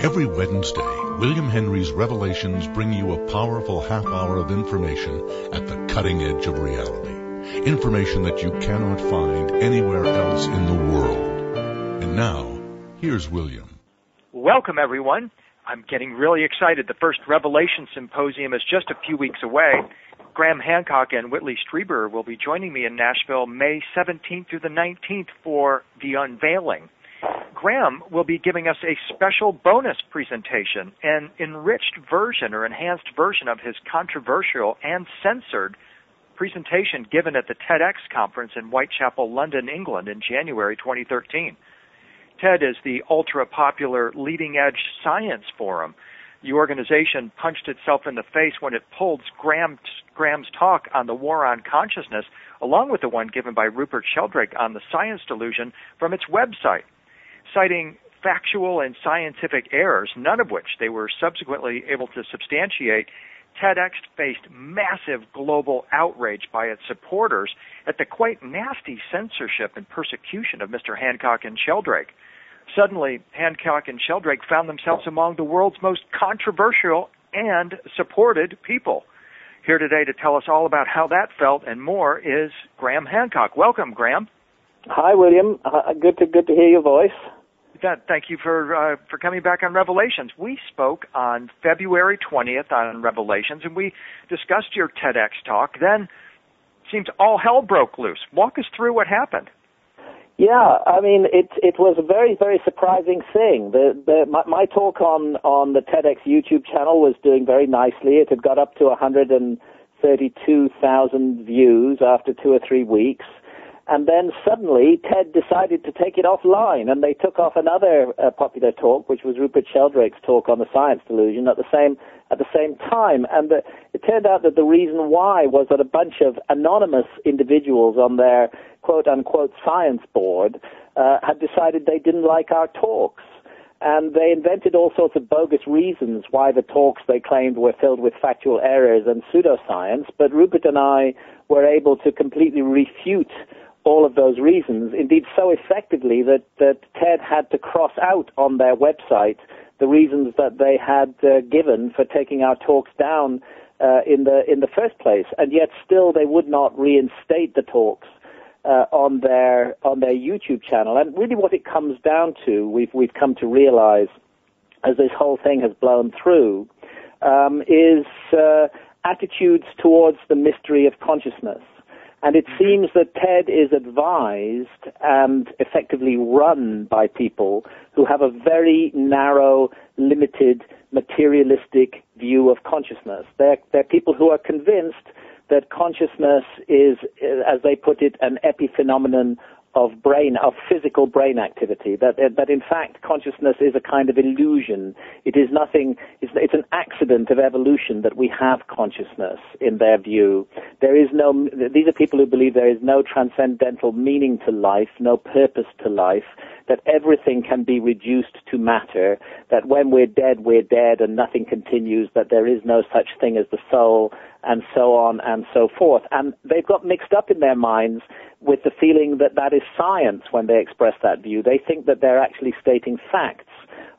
Every Wednesday, William Henry's Revelations bring you a powerful half hour of information at the cutting edge of reality. Information that you cannot find anywhere else in the world. And now, here's William. Welcome, everyone. I'm getting really excited. The first Revelation Symposium is just a few weeks away. Graham Hancock and Whitley Strieber will be joining me in Nashville May 17th through the 19th for the unveiling. Graham will be giving us a special bonus presentation, an enriched version or enhanced version of his controversial and censored presentation given at the TEDx conference in Whitechapel, London, England in January 2013. TED is the ultra-popular leading-edge science forum. The organization punched itself in the face when it pulled Graham's talk on the war on consciousness, along with the one given by Rupert Sheldrake on the science delusion, from its website, citing factual and scientific errors, none of which they were subsequently able to substantiate. TEDx faced massive global outrage by its supporters at the quite nasty censorship and persecution of Mr. Hancock and Sheldrake. Suddenly, Hancock and Sheldrake found themselves among the world's most controversial and supported people. Here today to tell us all about how that felt and more is Graham Hancock. Welcome, Graham. Hi, William. Good to hear your voice. Thank you for coming back on Revelations. We spoke on February 20th on Revelations, and we discussed your TEDx talk. Then it seems all hell broke loose. Walk us through what happened. Yeah, I mean, it was a very, very surprising thing. My talk on the TEDx YouTube channel was doing very nicely. It had got up to 132,000 views after 2 or 3 weeks. And then suddenly, TED decided to take it offline, and they took off another popular talk, which was Rupert Sheldrake's talk on the science delusion, at the same time. And it turned out that the reason why was that a bunch of anonymous individuals on their quote-unquote science board had decided they didn't like our talks. And they invented all sorts of bogus reasons why the talks they claimed were filled with factual errors and pseudoscience. But Rupert and I were able to completely refute all of those reasons, indeed so effectively that TED had to cross out on their website the reasons that they had given for taking our talks down in the first place, and yet still they would not reinstate the talks on their YouTube channel. And really, what it comes down to, we've come to realize, as this whole thing has blown through, is attitudes towards the mystery of consciousness. And it seems that TED is advised and effectively run by people who have a very narrow, limited, materialistic view of consciousness. They're people who are convinced that consciousness is, as they put it, an epiphenomenon of physical brain activity, that in fact consciousness is a kind of illusion. It is nothing, it's an accident of evolution that we have consciousness in their view. These are people who believe there is no transcendental meaning to life, no purpose to life, that everything can be reduced to matter, that when we're dead and nothing continues, that there is no such thing as the soul, and so on and so forth. And they've got mixed up in their minds with the feeling that that is science when they express that view. They think that they're actually stating facts.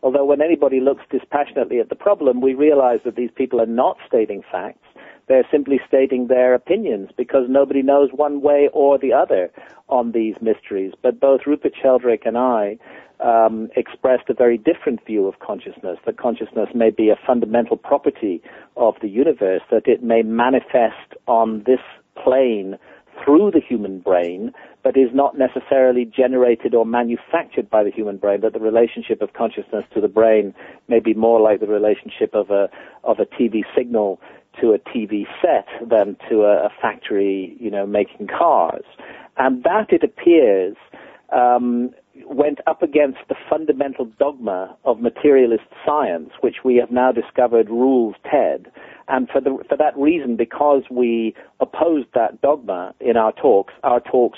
Although when anybody looks dispassionately at the problem, we realize that these people are not stating facts. They're simply stating their opinions because nobody knows one way or the other on these mysteries. But both Rupert Sheldrake and I expressed a very different view of consciousness, that consciousness may be a fundamental property of the universe, that it may manifest on this plane through the human brain, but is not necessarily generated or manufactured by the human brain, that the relationship of consciousness to the brain may be more like the relationship of a TV signal to a TV set than to a factory, making cars. And that, it appears, went up against the fundamental dogma of materialist science, which we have now discovered rules TED. And for that reason, because we opposed that dogma in our talks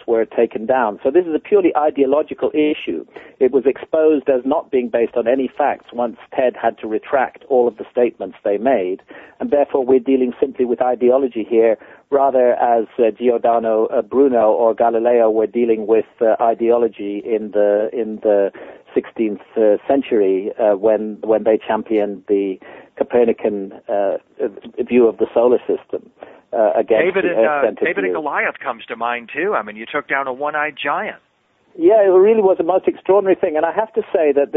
were taken down. So this is a purely ideological issue. It was exposed as not being based on any facts once TED had to retract all of the statements they made. And therefore, we're dealing simply with ideology here, rather as Giordano Bruno or Galileo were dealing with ideology in the 16th century when they championed the Copernican view of the solar system against the Earth-centered David view. and Goliath comes to mind too. I mean, you took down a one-eyed giant. Yeah, it really was a most extraordinary thing. And I have to say that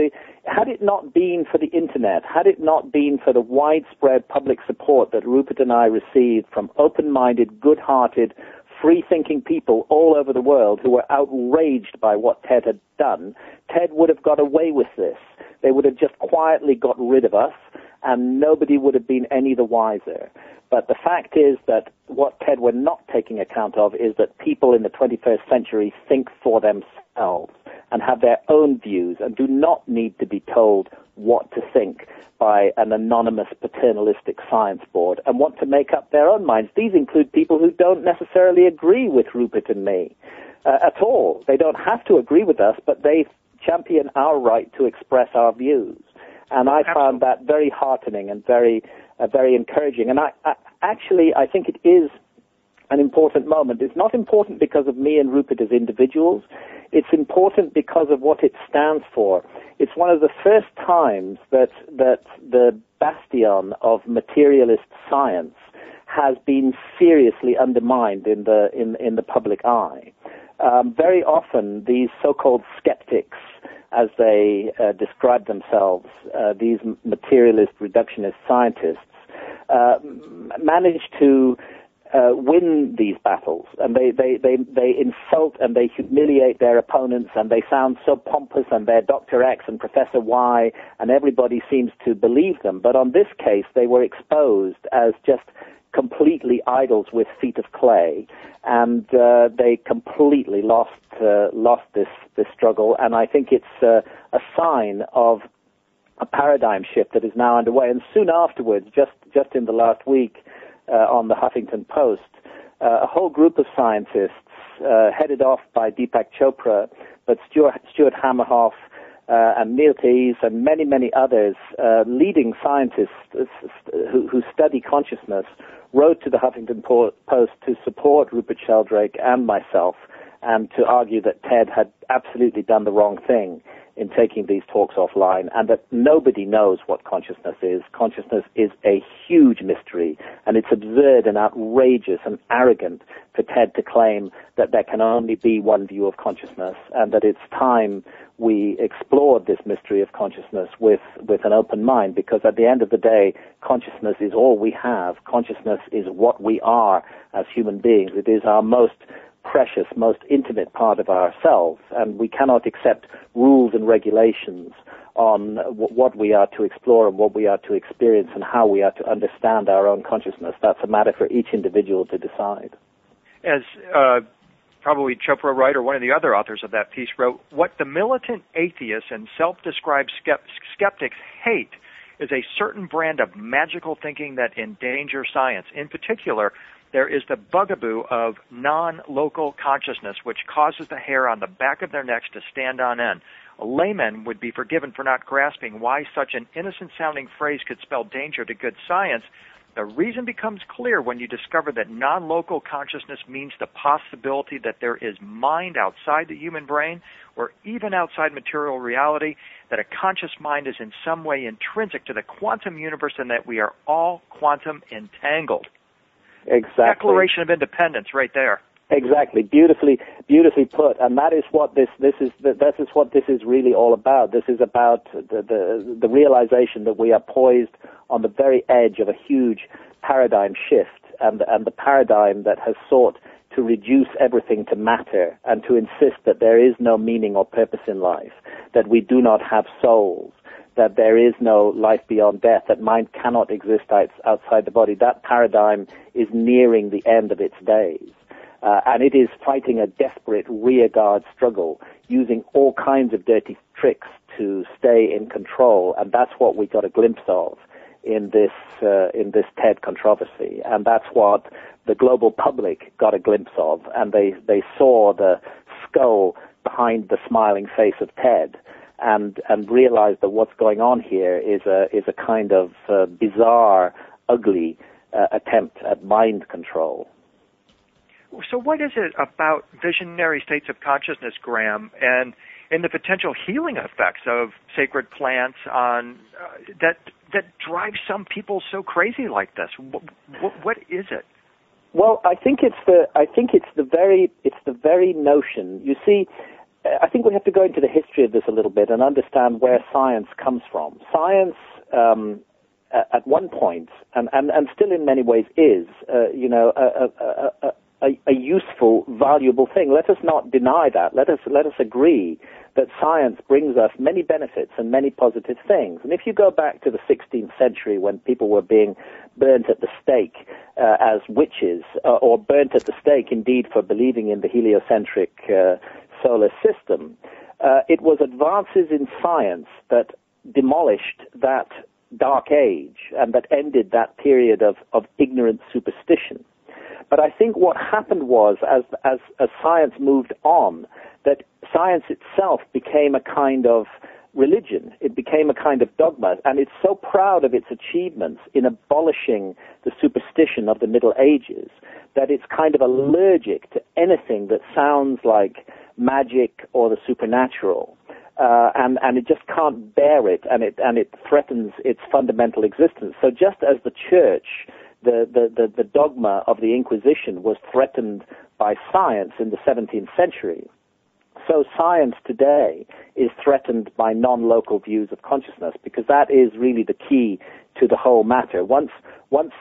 had it not been for the Internet, had it not been for the widespread public support that Rupert and I received from open-minded, good-hearted, free-thinking people all over the world who were outraged by what TED had done, TED would have got away with this. They would have just quietly got rid of us, and nobody would have been any the wiser. But the fact is that what TED were not taking account of is that people in the 21st century think for themselves and have their own views and do not need to be told what to think by an anonymous paternalistic science board and want to make up their own minds. These include people who don't necessarily agree with Rupert and me at all. They don't have to agree with us, but they champion our right to express our views. And I found that very heartening and very encouraging. And I think it is an important moment. It's not important because of me and Rupert as individuals. It's important because of what it stands for. It's one of the first times that the bastion of materialist science has been seriously undermined in the public eye. Very often, these so-called skeptics, as they describe themselves, these materialist reductionist scientists, manage to win these battles, and they insult and they humiliate their opponents, and they sound so pompous, and they're Dr. X and Professor Y, and everybody seems to believe them. But on this case, they were exposed as just completely idols with feet of clay, and they completely lost this struggle. And I think it's a sign of a paradigm shift that is now underway. And soon afterwards, just in the last week, on the Huffington Post, a whole group of scientists, headed off by Deepak Chopra, but Stuart Hamerhoff and Neil Tees and many, many others, leading scientists who study consciousness, wrote to the Huffington Post to support Rupert Sheldrake and myself and to argue that TED had absolutely done the wrong thing in taking these talks offline, and that nobody knows what consciousness is. Consciousness is a huge mystery, and it's absurd and outrageous and arrogant for TED to claim that there can only be one view of consciousness, and that it's time we explored this mystery of consciousness with an open mind, because at the end of the day, consciousness is all we have. Consciousness is what we are as human beings. It is our most precious, most intimate part of ourselves, and we cannot accept rules and regulations on what we are to explore and what we are to experience and how we are to understand our own consciousness. That's a matter for each individual to decide. As probably Chopra wrote, or one of the other authors of that piece wrote, what the militant atheists and self-described skeptics hate is a certain brand of magical thinking that endangers science. In particular, there is the bugaboo of non-local consciousness, which causes the hair on the back of their necks to stand on end. A layman would be forgiven for not grasping why such an innocent-sounding phrase could spell danger to good science. The reason becomes clear when you discover that non-local consciousness means the possibility that there is mind outside the human brain, or even outside material reality, that a conscious mind is in some way intrinsic to the quantum universe, and that we are all quantum entangled. Exactly. Declaration of Independence, right there. Exactly, beautifully put, and that is what this is really all about. This is about the realization that we are poised on the very edge of a huge paradigm shift, and the paradigm that has sought to reduce everything to matter and to insist that there is no meaning or purpose in life, that we do not have souls, that there is no life beyond death, that mind cannot exist outside the body. That paradigm is nearing the end of its days. And it is fighting a desperate rearguard struggle, using all kinds of dirty tricks to stay in control. And that's what we got a glimpse of in this TED controversy. And that's what the global public got a glimpse of. And they saw the skull behind the smiling face of TED, and realized that what's going on here is a kind of bizarre, ugly attempt at mind control. So what is it about visionary states of consciousness, Graham, and in the potential healing effects of sacred plants on that drives some people so crazy like this? What is it? Well, I think it's the very notion. You see, I think we have to go into the history of this a little bit and understand where science comes from. Science, at one point, and still in many ways is, a useful, valuable thing. Let us not deny that. Let us agree that science brings us many benefits and many positive things. And if you go back to the 16th century when people were being burnt at the stake as witches, or burnt at the stake indeed for believing in the heliocentric solar system, it was advances in science that demolished that dark age and that ended that period of ignorant superstition. But I think what happened was, as science moved on, that science itself became a kind of religion. It became a kind of dogma, and it's so proud of its achievements in abolishing the superstition of the Middle Ages that it's kind of allergic to anything that sounds like magic or the supernatural. And it just can't bear it, and it threatens its fundamental existence. So just as the Church, the dogma of the Inquisition was threatened by science in the 17th century, so science today is threatened by non-local views of consciousness, because that is really the key to the whole matter. Once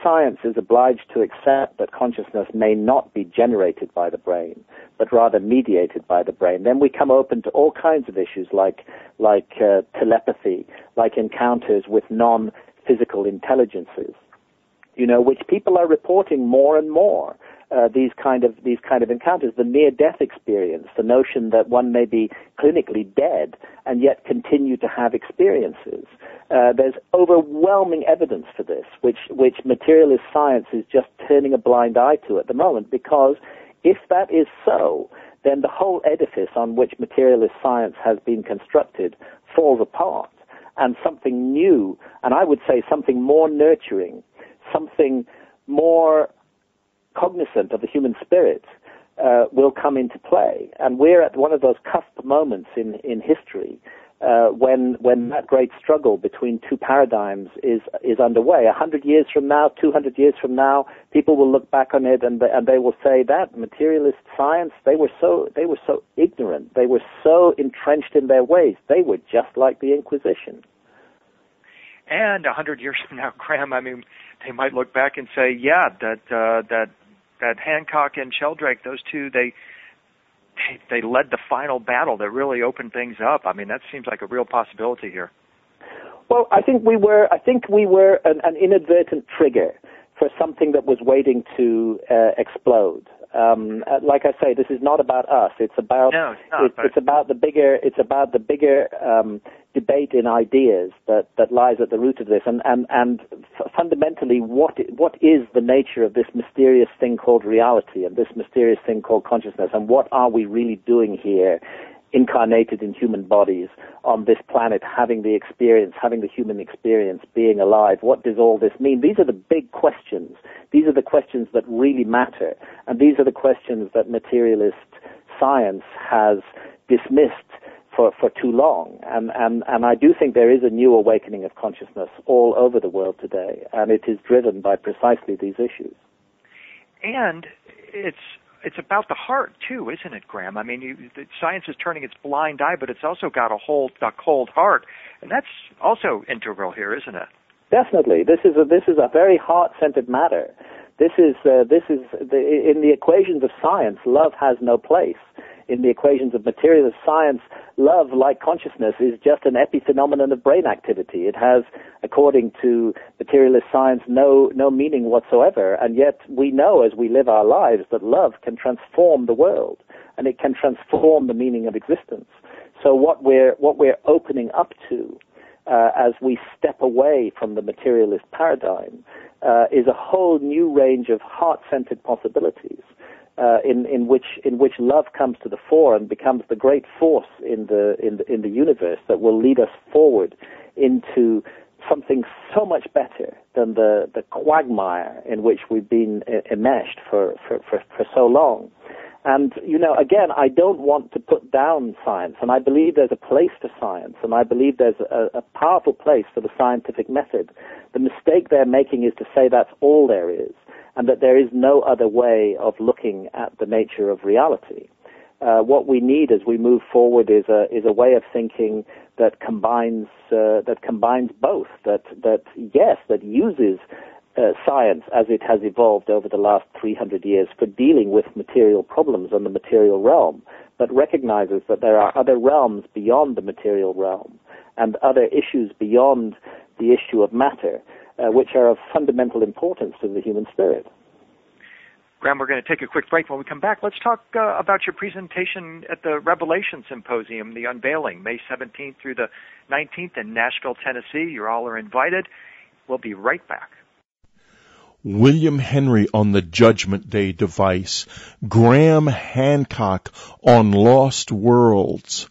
science is obliged to accept that consciousness may not be generated by the brain, but rather mediated by the brain, then we come open to all kinds of issues like telepathy, like encounters with non-physical intelligences, which people are reporting more and more. These kind of encounters, the near-death experience, the notion that one may be clinically dead and yet continue to have experiences. There's overwhelming evidence for this, which materialist science is just turning a blind eye to at the moment, because if that is so, then the whole edifice on which materialist science has been constructed falls apart, and something new, and I would say something more nurturing, something more cognizant of the human spirit will come into play. And we're at one of those cusp moments in history when that great struggle between two paradigms is underway. 100 years from now, 200 years from now, people will look back on it and they will say that materialist science, they were so ignorant, they were so entrenched in their ways, they were just like the Inquisition. And 100 years from now, Graham, I mean, they might look back and say, yeah, that Hancock and Sheldrake, those two, they led the final battle that really opened things up. I mean, that seems like a real possibility here. Well, I think we were an inadvertent trigger for something that was waiting to explode. Like I say, this is not about us. It's about it's about the bigger debate in ideas that lies at the root of this, and fundamentally, what is the nature of this mysterious thing called reality and this mysterious thing called consciousness, and what are we really doing here, incarnated in human bodies on this planet, having the human experience, being alive? What does all this mean? These are the big questions. These are the questions that really matter, and these are the questions that materialist science has dismissed for too long. And I do think there is a new awakening of consciousness all over the world today, and it is driven by precisely these issues. And it's about the heart, too, isn't it, Graham? I mean, science is turning its blind eye, but it's also got a cold heart, and that's also integral here, isn't it? Definitely. This is a very heart-centered matter. This is in the equations of science, love has no place. In the equations of materialist science, love, like consciousness, is just an epiphenomenon of brain activity. It has, according to materialist science, no meaning whatsoever. And yet we know as we live our lives that love can transform the world, and it can transform the meaning of existence. So what we're opening up to as we step away from the materialist paradigm is a whole new range of heart-centered possibilities. In which love comes to the fore and becomes the great force in the universe that will lead us forward into something so much better than the quagmire in which we've been enmeshed for so long. And, again, I don't want to put down science, and I believe there's a place for science, and I believe there's a powerful place for the scientific method. The mistake they're making is to say that's all there is, and that there is no other way of looking at the nature of reality. What we need as we move forward is a way of thinking that combines both. That uses science as it has evolved over the last 300 years for dealing with material problems in the material realm, but recognizes that there are other realms beyond the material realm and other issues beyond the issue of matter, which are of fundamental importance to the human spirit. Graham, we're going to take a quick break. When we come back, let's talk about your presentation at the Revelation Symposium, the unveiling, May 17th through the 19th in Nashville, Tennessee. You all are invited. We'll be right back. William Henry on the Judgment Day device, Graham Hancock on Lost Worlds,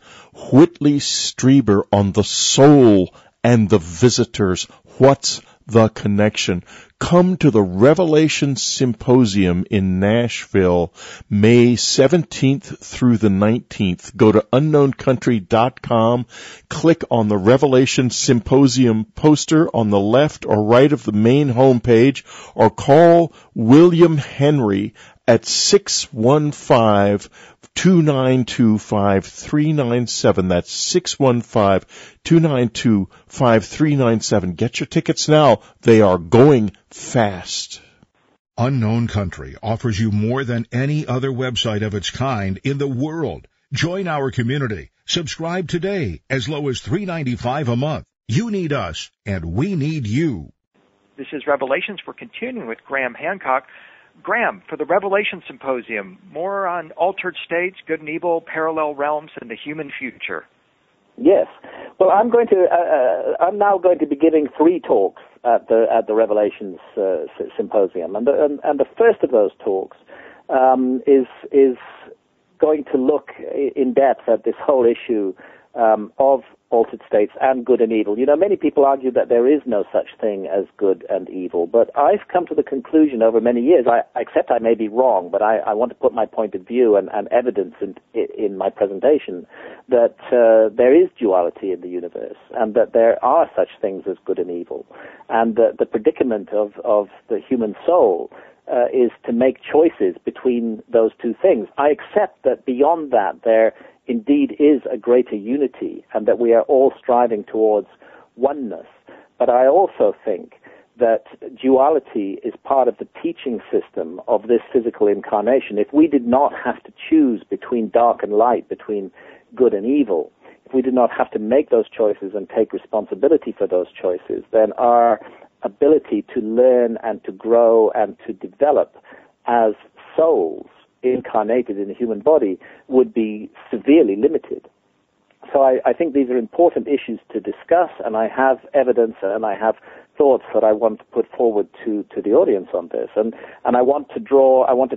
Whitley Strieber on the Soul and the Visitors. What's the connection? Come to the Revelation Symposium in Nashville, May 17th through the 19th. Go to unknowncountry.com, click on the Revelation Symposium poster on the left or right of the main homepage, or call William Henry at 615-292-5397. That's 615-292-5397. Get your tickets now. They are going fast. Unknown Country offers you more than any other website of its kind in the world. Join our community. Subscribe today as low as $3.95 a month. You need us, and we need you. This is Revelations. We're continuing with Graham Hancock. Graham, for the Revelation Symposium, more on altered states, good and evil, parallel realms, and the human future. Yes. Well, I'm now going to be giving 3 talks at the Revelations Symposium, and the first of those talks is going to look in depth at this whole issue of altered states and good and evil. Many people argue that there is no such thing as good and evil, but I've come to the conclusion over many years, I accept I may be wrong, but I want to put my point of view and evidence in my presentation that there is duality in the universe, and that there are such things as good and evil, and the predicament of the human soul is to make choices between those two things. I accept that beyond that there indeed is a greater unity, and that we are all striving towards oneness. But I also think that duality is part of the teaching system of this physical incarnation. If we did not have to choose between dark and light, between good and evil, if we did not have to make those choices and take responsibility for those choices, then our ability to learn and to grow and to develop as souls incarnated in a human body would be severely limited. So I think these are important issues to discuss, and I have evidence and I have thoughts that I want to put forward to the audience on this. And I want to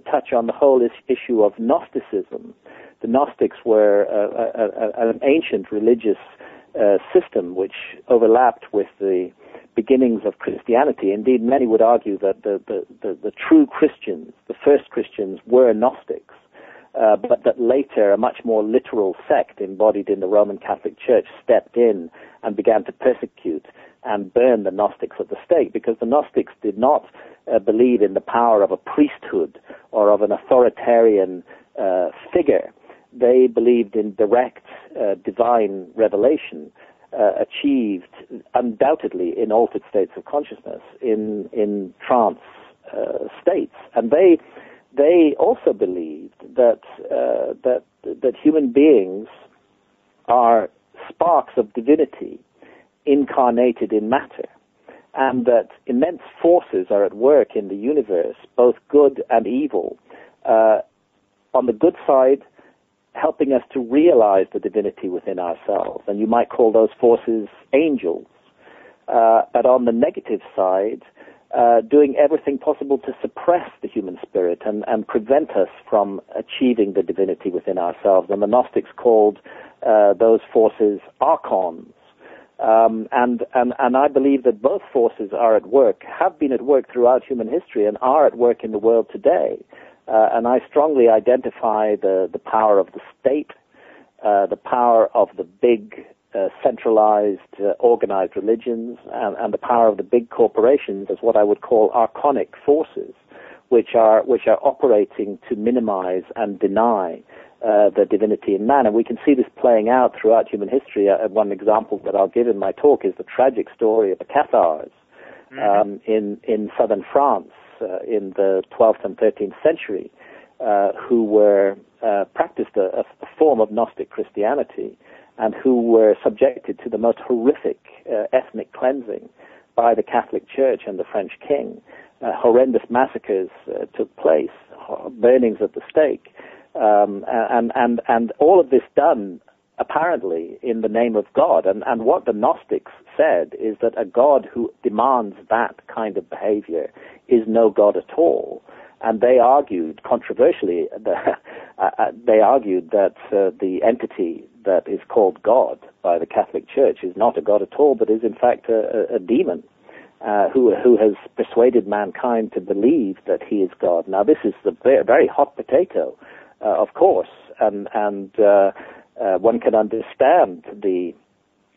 touch on the whole issue of Gnosticism. The Gnostics were an ancient religious system which overlapped with the beginnings of Christianity. Indeed, many would argue that the true Christians, the first Christians, were Gnostics, but that later a much more literal sect embodied in the Roman Catholic Church stepped in and began to persecute and burn the Gnostics at the stake, because the Gnostics did not believe in the power of a priesthood or of an authoritarian figure. They believed in direct divine revelation, achieved undoubtedly in altered states of consciousness, in trance states, and they also believed that human beings are sparks of divinity incarnated in matter, and that immense forces are at work in the universe, both good and evil. On the good side, helping us to realize the divinity within ourselves, and you might call those forces angels. But on the negative side, doing everything possible to suppress the human spirit and prevent us from achieving the divinity within ourselves. And the Gnostics called those forces archons. And I believe that both forces are at work, have been at work throughout human history, and are at work in the world today. And I strongly identify the power of the state, the power of the big centralized, organized religions, and the power of the big corporations as what I would call archonic forces, which are operating to minimize and deny the divinity in man. And we can see this playing out throughout human history. One example that I'll give in my talk is the tragic story of the Cathars in southern France in the 12th and 13th century, who were practiced a form of Gnostic Christianity, and who were subjected to the most horrific ethnic cleansing by the Catholic Church and the French king. Horrendous massacres took place, burnings at the stake, and all of this done apparently in the name of God. And what the Gnostics said is that a God who demands that kind of behavior is no God at all. And they argued, controversially, that the entity that is called God by the Catholic Church is not a God at all, but is in fact a demon who has persuaded mankind to believe that he is God. Now, this is the very hot potato, of course, and one can understand the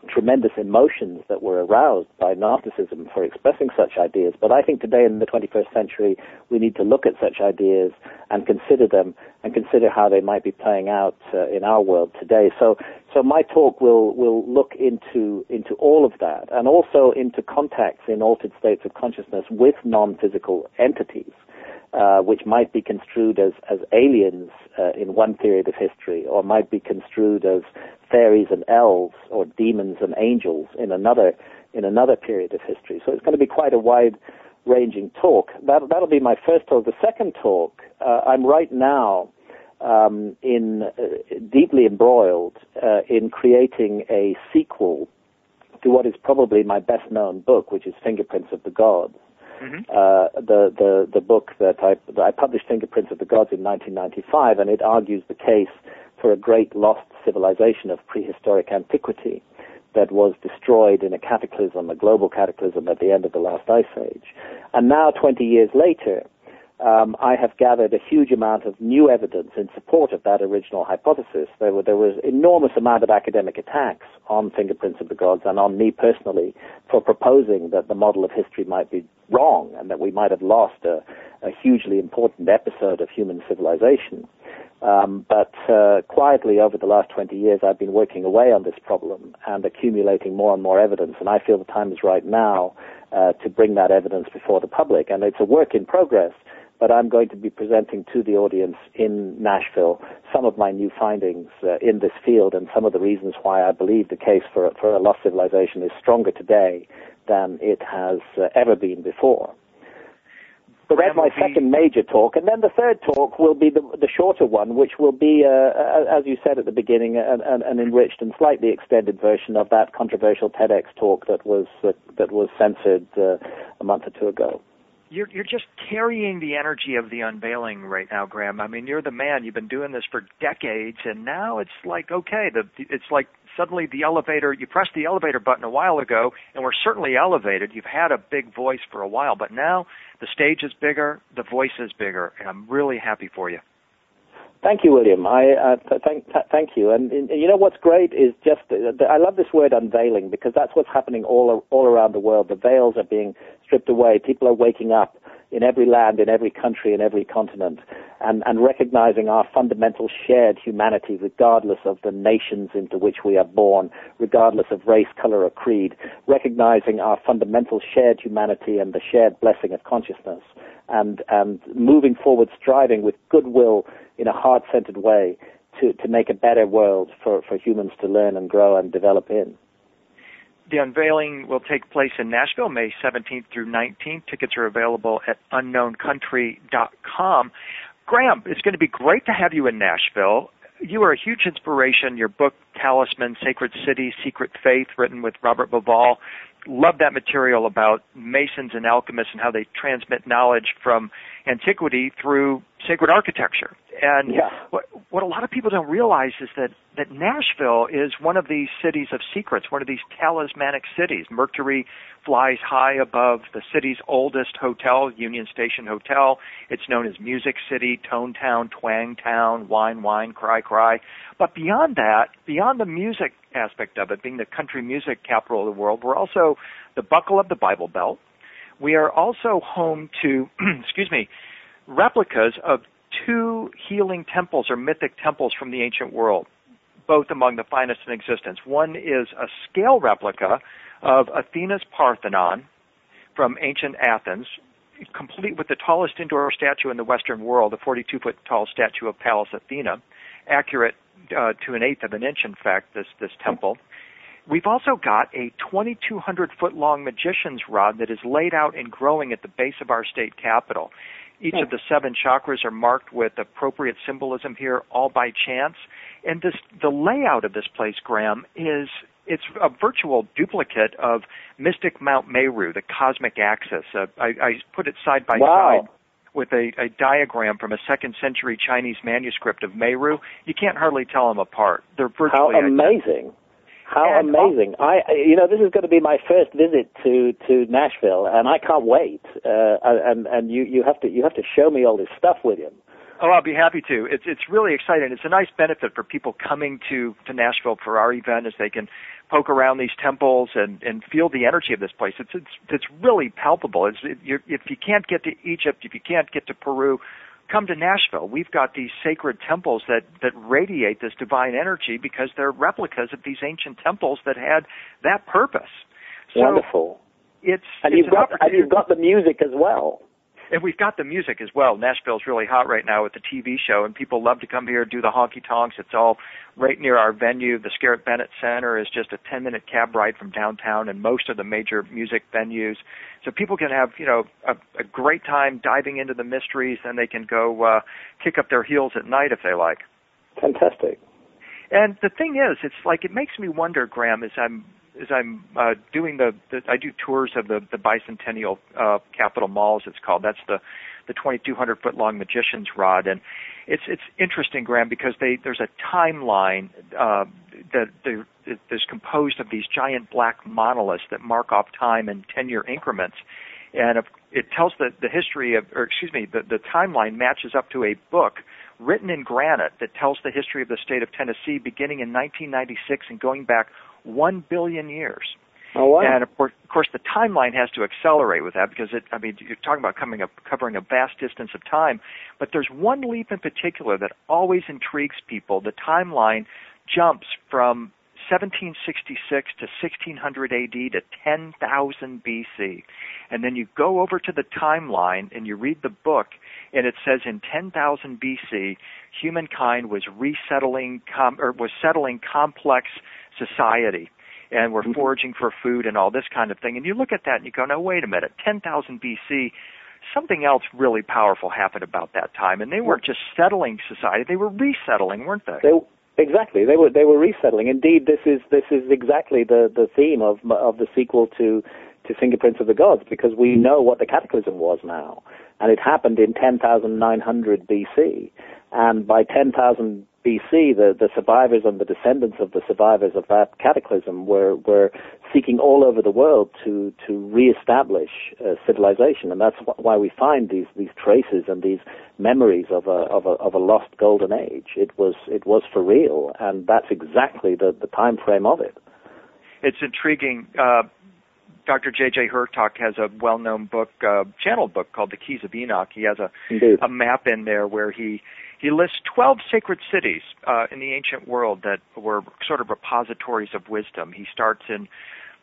tremendous emotions that were aroused by Gnosticism for expressing such ideas. But I think today in the 21st century, we need to look at such ideas and consider them and consider how they might be playing out in our world today. So my talk will look into all of that, and also into contacts in altered states of consciousness with non-physical entities, which might be construed as aliens in one period of history, or might be construed as fairies and elves, or demons and angels in another period of history. So it's going to be quite a wide-ranging talk. That'll be my first talk. The second talk, I'm right now deeply embroiled in creating a sequel to what is probably my best-known book, which is Fingerprints of the Gods. The book that I published, Fingerprints of the Gods, in 1995, and it argues the case for a great lost civilization of prehistoric antiquity that was destroyed in a cataclysm, a global cataclysm at the end of the last ice age. And now, 20 years later, I have gathered a huge amount of new evidence in support of that original hypothesis. There was enormous amount of academic attacks on Fingerprints of the Gods and on me personally for proposing that the model of history might be wrong and that we might have lost a hugely important episode of human civilization. But quietly over the last 20 years, I've been working away on this problem and accumulating more and more evidence, and I feel the time is right now to bring that evidence before the public. And it's a work in progress, but I'm going to be presenting to the audience in Nashville some of my new findings in this field and some of the reasons why I believe the case for a lost civilization is stronger today than it has ever been before. So that's my second major talk. And then the third talk will be the shorter one, which will be, as you said at the beginning, an enriched and slightly extended version of that controversial TEDx talk that was censored a month or two ago. You're just carrying the energy of the unveiling right now, Graham. I mean, you're the man. You've been doing this for decades, and now it's like, okay, it's like suddenly you pressed the elevator button a while ago, and we're certainly elevated. You've had a big voice for a while, but now the stage is bigger, the voice is bigger, and I'm really happy for you. Thank you, William. Thank you. And you know what's great is just I love this word unveiling, because that's what's happening all around the world. The veils are being stripped away. People are waking up in every land, in every country, in every continent, and recognizing our fundamental shared humanity, regardless of the nations into which we are born, regardless of race, color, or creed, recognizing our fundamental shared humanity and the shared blessing of consciousness, and moving forward, striving with goodwill in a heart-centered way to make a better world for humans to learn and grow and develop in. The unveiling will take place in Nashville, May 17th through 19th. Tickets are available at unknowncountry.com. Graham, it's going to be great to have you in Nashville. You are a huge inspiration. Your book, Talisman, Sacred City, Secret Faith, written with Robert Bauval. Love that material about Masons and alchemists and how they transmit knowledge from antiquity through sacred architecture. And what a lot of people don't realize is that Nashville is one of these cities of secrets, one of these talismanic cities. Mercury flies high above the city's oldest hotel, Union Station Hotel. It's known as Music City, Tone Town, Twang Town, Wine, Wine, Cry, Cry. But beyond that, beyond the music aspect of it, being the country music capital of the world, we're also the buckle of the Bible Belt. We are also home to, replicas of two healing temples or mythic temples from the ancient world, both among the finest in existence. One is a scale replica of Athena's Parthenon from ancient Athens, complete with the tallest indoor statue in the Western world, a 42-foot tall statue of Pallas Athena, accurate to an eighth of an inch, in fact, this temple. We've also got a 2,200-foot-long magician's rod that is laid out and growing at the base of our state capitol. Each of the 7 chakras are marked with appropriate symbolism here, all by chance. And the layout of this place, Graham, it's a virtual duplicate of mystic Mount Meru, the cosmic axis. I put it side by side with a diagram from a 2nd century Chinese manuscript of Meru. You can't hardly tell them apart. They're virtually amazing. How amazing. This is going to be my first visit to Nashville, and I can't wait. And you have to show me all this stuff, William. Oh, I'll be happy to. It's really exciting. It's a nice benefit for people coming to Nashville for our event, as they can poke around these temples and feel the energy of this place. It's really palpable. If you can't get to Egypt, if you can't get to Peru, come to Nashville. We've got these sacred temples that radiate this divine energy because they're replicas of these ancient temples that had that purpose. So wonderful. You've got the music as well. And we've got the music as well. Nashville's really hot right now with the TV show, and people love to come here, do the honky-tonks. It's all right near our venue. The Scarlett Bennett Center is just a 10-minute cab ride from downtown and most of the major music venues. So people can have, a great time diving into the mysteries, and they can go kick up their heels at night if they like. Fantastic. And the thing is, it makes me wonder, Graham, as I'm doing I do tours of the Bicentennial Capitol Mall, as it's called. That's the 2,200-foot long magician's rod, and it's interesting, Graham, because there's a timeline that is composed of these giant black monoliths that mark off time in 10-year increments, and it tells the history of, the timeline matches up to a book written in granite that tells the history of the state of Tennessee beginning in 1996 and going back 1 billion years. Oh, wow. And, of course, the timeline has to accelerate with that because, you're talking about covering a vast distance of time. But there's one leap in particular that always intrigues people. The timeline jumps from 1766 to 1600 AD to 10,000 BC. And then you go over to the timeline and you read the book, and it says in 10,000 BC, humankind was settling complex society, and we're foraging for food and all this kind of thing. And you look at that and you go, no, wait a minute, 10,000 BC, something else really powerful happened about that time. And they weren't just settling society, they were resettling, weren't they? Exactly. They were resettling. Indeed, this is exactly the theme of the sequel to Fingerprints of the Gods, because we know what the cataclysm was now. And it happened in 10,900 BC. And by 10,000 BC, the survivors and the descendants of the survivors of that cataclysm were seeking all over the world to reestablish civilization, and that's why we find these traces and these memories of a lost golden age. It was for real, and that's exactly the time frame of it. It's intriguing. Dr. J.J. Hancock has a well-known book, channeled book called The Keys of Enoch. He has a map in there where he lists 12 sacred cities in the ancient world that were sort of repositories of wisdom. He starts in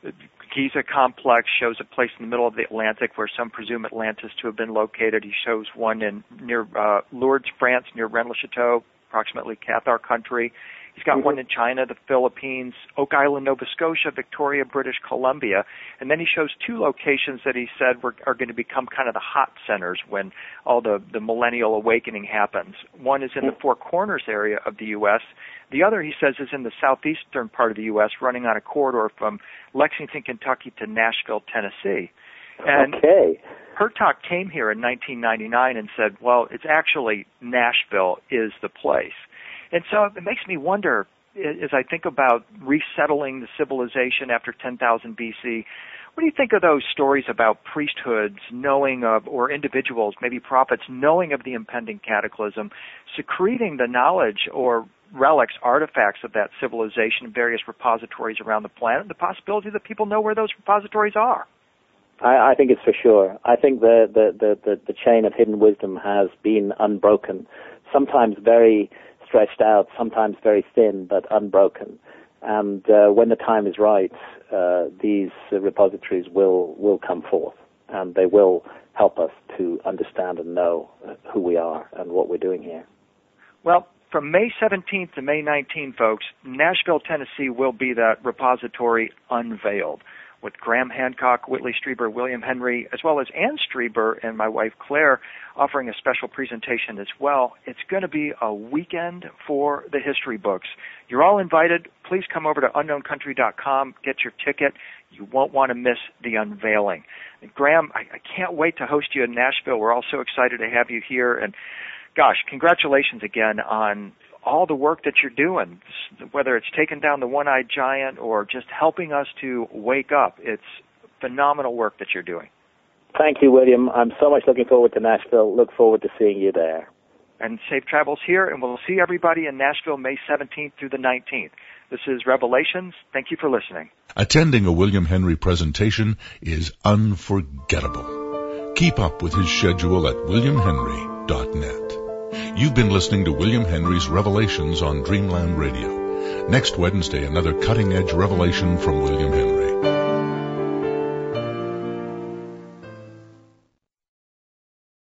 the Giza complex, shows a place in the middle of the Atlantic where some presume Atlantis to have been located. He shows one near Lourdes, France, near Rennes-le-Château, approximately Cathar country. He's got one in China, the Philippines, Oak Island, Nova Scotia, Victoria, British Columbia. And then he shows 2 locations that he said are going to become kind of the hot centers when all the millennial awakening happens. One is in the Four Corners area of the U.S. The other, he says, is in the southeastern part of the U.S., running on a corridor from Lexington, Kentucky to Nashville, Tennessee. And Hancock came here in 1999 and said, well, it's actually Nashville is the place. And so it makes me wonder, as I think about resettling the civilization after 10,000 BC, what do you think of those stories about priesthoods knowing of, or individuals, maybe prophets, knowing of the impending cataclysm, secreting the knowledge or relics, artifacts of that civilization in various repositories around the planet, the possibility that people know where those repositories are? I think it's for sure. I think the chain of hidden wisdom has been unbroken, sometimes very stretched out, sometimes very thin, but unbroken. And when the time is right, these repositories will come forth, and they will help us to understand and know who we are and what we're doing here. Well, from May 17th to May 19th, folks, Nashville, Tennessee will be that repository unveiled, with Graham Hancock, Whitley Strieber, William Henry, as well as Ann Strieber and my wife Claire offering a special presentation as well. It's going to be a weekend for the history books. You're all invited. Please come over to unknowncountry.com, get your ticket. You won't want to miss the unveiling. And Graham, I can't wait to host you in Nashville. We're all so excited to have you here. And gosh, congratulations again on all the work that you're doing, whether it's taking down the one-eyed giant or just helping us to wake up. It's phenomenal work that you're doing. Thank you, William. I'm so much looking forward to Nashville. Look forward to seeing you there. And safe travels here, and we'll see everybody in Nashville May 17th through the 19th. This is Revelations. Thank you for listening. Attending a William Henry presentation is unforgettable. Keep up with his schedule at williamhenry.net. You've been listening to William Henry's Revelations on Dreamland Radio. Next Wednesday, another cutting-edge revelation from William Henry.